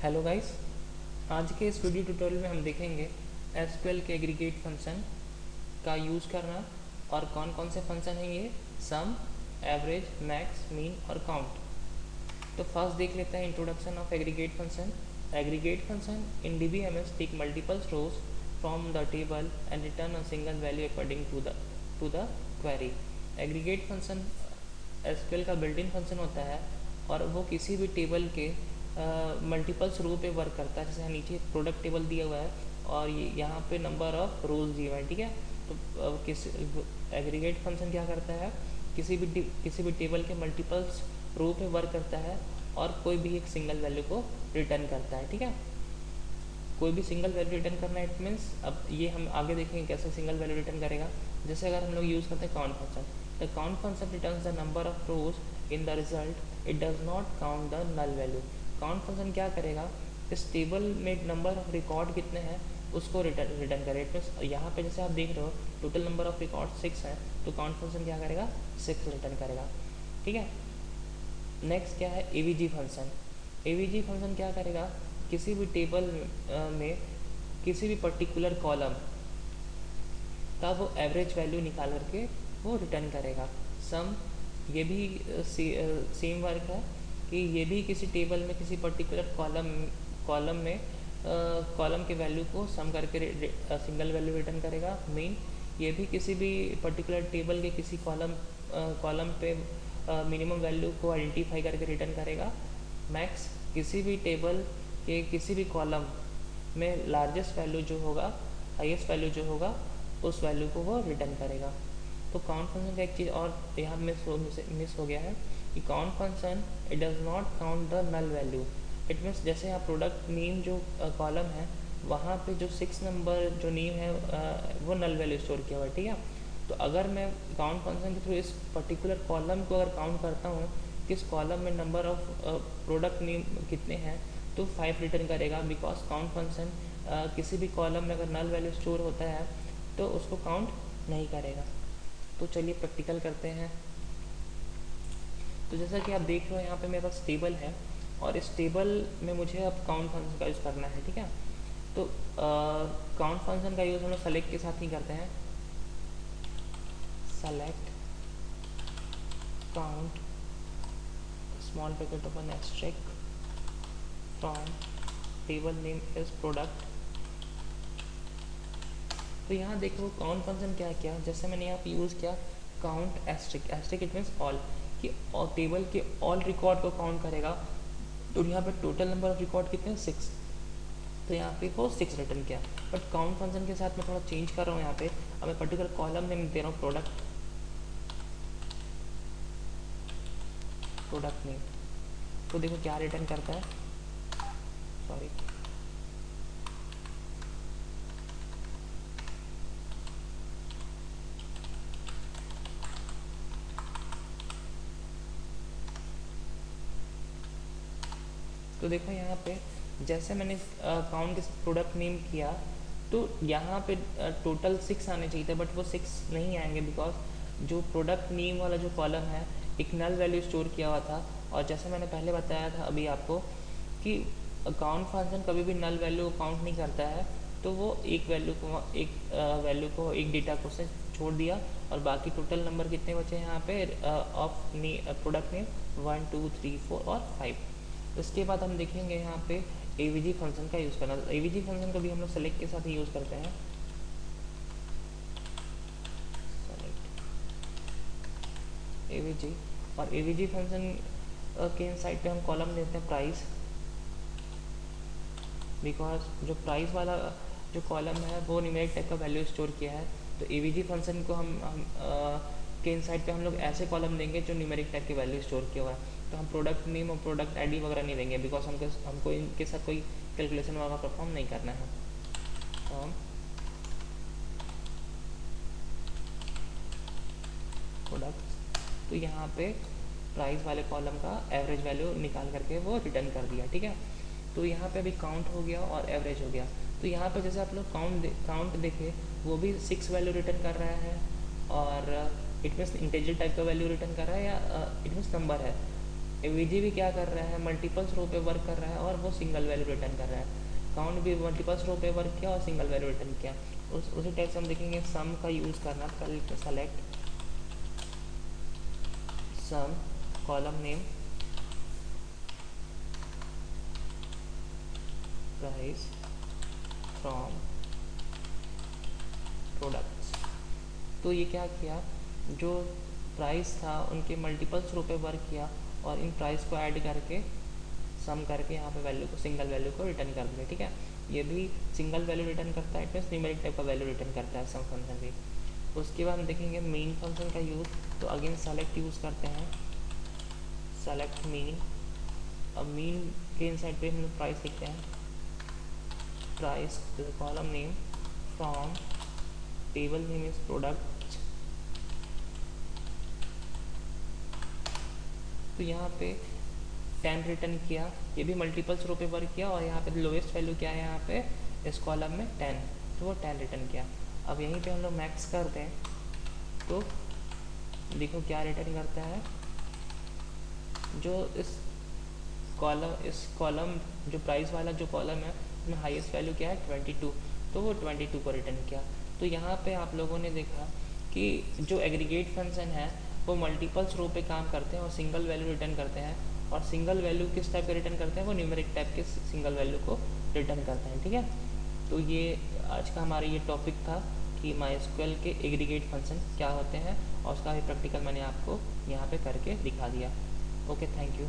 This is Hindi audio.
हेलो गाइस, आज के इस वीडियो ट्यूटोरियल में हम देखेंगे एसक्यूएल के एग्रीगेट फंक्शन का यूज़ करना और कौन कौन से फंक्शन हैं ये सम, एवरेज, मैक्स, मीन और काउंट। तो फर्स्ट देख लेते हैं introduction of aggregate function. Aggregate function in DBMS take multiple rows from the table and return a single value according to the query. Aggregate function SQL का बिल्ट इन फंक्शन होता है और वो किसी भी टेबल के मल्टीपल्स रो पे वर्क करता है। जैसे नीचे प्रोडक्ट टेबल दिया हुआ है और यहाँ पे नंबर ऑफ रोज दिए हुए हैं, ठीक है। तो किस एग्रीगेट फंक्शन क्या करता है, किसी भी टेबल के मल्टीपल्स रो पे वर्क करता है और कोई भी एक सिंगल वैल्यू को रिटर्न करता है, ठीक है। कोई भी सिंगल वैल्यू रिटर्न करना इट मीन्स, अब ये हम आगे देखेंगे कैसे सिंगल वैल्यू रिटर्न करेगा। जैसे अगर हम लोग यूज़ करते हैं count function, the count function returns the number of rows in the result, it does not count the null value. Count function क्या करेगा, इस टेबल में नंबर ऑफ रिकॉर्ड कितने हैं उसको रिटर्न करे। इट मीन्स यहाँ पे जैसे आप देख रहे हो टोटल नंबर ऑफ रिकॉर्ड 6 है, तो काउंट फंक्शन क्या करेगा 6 रिटर्न करेगा, ठीक है। नेक्स्ट क्या है एवीजी फंक्शन। एवीजी फंक्शन क्या करेगा, किसी भी टेबल में किसी भी पर्टिकुलर कॉलम का वो एवरेज वैल्यू निकाल करके वो रिटर्न करेगा। सम, ये भी सेम वर्क है कि ये भी किसी टेबल में किसी पर्टिकुलर कॉलम में कॉलम के वैल्यू को सम करके सिंगल वैल्यू रिटर्न करेगा। मीन, ये भी किसी भी पर्टिकुलर टेबल के किसी कॉलम पे मिनिमम वैल्यू को आइडेंटिफाई करके रिटर्न करेगा। मैक्स, किसी भी टेबल के किसी भी कॉलम में लार्जेस्ट वैल्यू जो होगा, हाईएस्ट वैल्यू जो होगा, उस वैल्यू को वो रिटर्न करेगा। तो काउंट फंक्शन का एक चीज़ और यहाँ मिस हो गया है कि count function it does not count the null value. It means जैसे यहाँ प्रोडक्ट नेम जो कॉलम है वहाँ पे जो 6 नंबर जो नेम है वो नल वैल्यू स्टोर किया हुआ है, ठीक है। तो अगर मैं काउंट फंक्शन के थ्रू इस पर्टिकुलर कॉलम को अगर काउंट करता हूँ कि इस कॉलम में नंबर ऑफ प्रोडक्ट नेम कितने हैं, तो 5 रिटर्न करेगा। बिकॉज काउंट फंक्शन किसी भी कॉलम में अगर नल वैल्यू स्टोर होता है तो उसको काउंट नहीं करेगा। तो चलिए प्रैक्टिकल करते हैं। तो जैसा कि आप देख रहे हो यहाँ पे मेरे पास टेबल है और इस टेबल में मुझे अब काउंट फंक्शन का यूज़ करना है, ठीक है। तो काउंट फंक्शन का यूज़ हम लोग सेलेक्ट के साथ ही करते हैं। Select count small bracket open asterisk from table name is product. तो यहाँ देखो काउंट फंक्शन क्या किया, जैसे मैंने यहाँ पे यूज़ किया count asterisk, it means all, कि टेबल के ऑल रिकॉर्ड को काउंट करेगा। तो यहाँ पे टोटल नंबर ऑफ रिकॉर्ड कितने हैं 6, तो यहाँ पे वो 6 रिटर्न किया। बट काउंट फंक्शन के साथ मैं थोड़ा चेंज कर रहा हूँ। यहाँ पे अब मैं पर्टिकुलर कॉलम नेम दे रहा हूँ प्रोडक्ट नेम। तो देखो क्या रिटर्न करता है, सॉरी, तो देखो यहाँ पे जैसे मैंने काउंट प्रोडक्ट नेम किया तो यहाँ पे टोटल 6 आने चाहिए थे, बट वो 6 नहीं आएंगे बिकॉज जो प्रोडक्ट नेम वाला जो कॉलम है एक नल वैल्यू स्टोर किया हुआ था। और जैसे मैंने पहले बताया था अभी आपको कि काउंट फंक्शन कभी भी नल वैल्यू काउंट नहीं करता है, तो वो एक वैल्यू को एक डेटा को से छोड़ दिया और बाकी टोटल नंबर कितने बचे यहाँ पे ऑफ प्रोडक्ट नेम 1 2 3 4 और 5। उसके बाद हम देखेंगे यहाँ पे एवीजी फंक्शन का यूज़ करना। एवीजी फंक्शन को भी हम लोग सेलेक्ट के साथ ही यूज़ करते हैं। सेलेक्ट एवीजी, और एवीजी फंक्शन के इनसाइड पे हम कॉलम देते हैं प्राइस, बिकॉज जो प्राइस वाला जो कॉलम है वो न्यूमेरिक टाइप का वैल्यू स्टोर किया है। तो एवीजी फंक्शन को हम के इनसाइड पे हम लोग ऐसे कॉलम देंगे जो न्यूमेरिक टाइप की वैल्यू स्टोर किया हुआ है। तो हम प्रोडक्ट नेम और प्रोडक्ट आईडी वगैरह नहीं देंगे बिकॉज हमको इनके साथ कोई कैलकुलेशन वगैरह परफॉर्म नहीं करना है। प्रोडक्ट, तो यहाँ पे प्राइस वाले कॉलम का एवरेज वैल्यू निकाल करके वो रिटर्न कर दिया, ठीक है। तो यहाँ पे अभी काउंट हो गया और एवरेज हो गया। तो यहाँ पे जैसे आप लोग काउंट देखे वो भी 6 वैल्यू रिटर्न कर रहा है और इट मीन्स इंटीजर टाइप का वैल्यू रिटर्न कर रहा है या इट मीन्स नंबर है। एवीजी भी क्या कर रहा है, मल्टीपल्स रो पे वर्क कर रहा है और वो सिंगल वैल्यू रिटर्न कर रहा है। काउंट भी मल्टीपल्स रो पे वर्क किया और सिंगल वैल्यू रिटर्न किया। उसी टाइप से हम देखेंगे सम का यूज़ करना। पहले select sum column name price from products. तो ये क्या किया, जो प्राइस था उनके मल्टीपल्स रो पे वर्क किया और इन प्राइस को ऐड करके सम करके यहाँ पे वैल्यू को, सिंगल वैल्यू को रिटर्न कर दिया। ठीक है, ये भी सिंगल वैल्यू रिटर्न करता है, इट न्यूमेरिक टाइप का वैल्यू रिटर्न करता है सम फंक्शन भी। उसके बाद हम देखेंगे मीन फंक्शन का यूज़। तो अगेन सेलेक्ट यूज़ करते हैं, सेलेक्ट मीन। अब मीन के इनसाइड पे हम लोग प्राइस लिखते हैं, price column name from table name is product. तो यहाँ पे 10 रिटर्न किया, ये भी मल्टीपल्स रो पे वर्क किया और यहाँ पे लोएस्ट वैल्यू क्या है यहाँ पे इस कॉलम में 10, तो वो 10 रिटर्न किया। अब यहीं पे हम लोग मैक्स करते हैं तो देखो क्या रिटर्न करता है, जो इस कॉलम जो प्राइस वाला जो कॉलम है उसमें हाईएस्ट वैल्यू क्या है 22, तो वो 22 को रिटर्न किया। तो यहाँ पे आप लोगों ने देखा कि जो एग्रीगेट फंक्शन है वो मल्टीपल्स रो पे काम करते हैं और सिंगल वैल्यू रिटर्न करते हैं। और सिंगल वैल्यू किस टाइप का रिटर्न करते हैं, वो न्यूमेरिक टाइप के सिंगल वैल्यू को रिटर्न करते हैं। ठीक है, तो ये आज का हमारा ये टॉपिक था कि MySQL के एग्रीगेट फंक्शन क्या होते हैं और उसका भी प्रैक्टिकल मैंने आपको यहाँ पे करके दिखा दिया। Okay, thank you.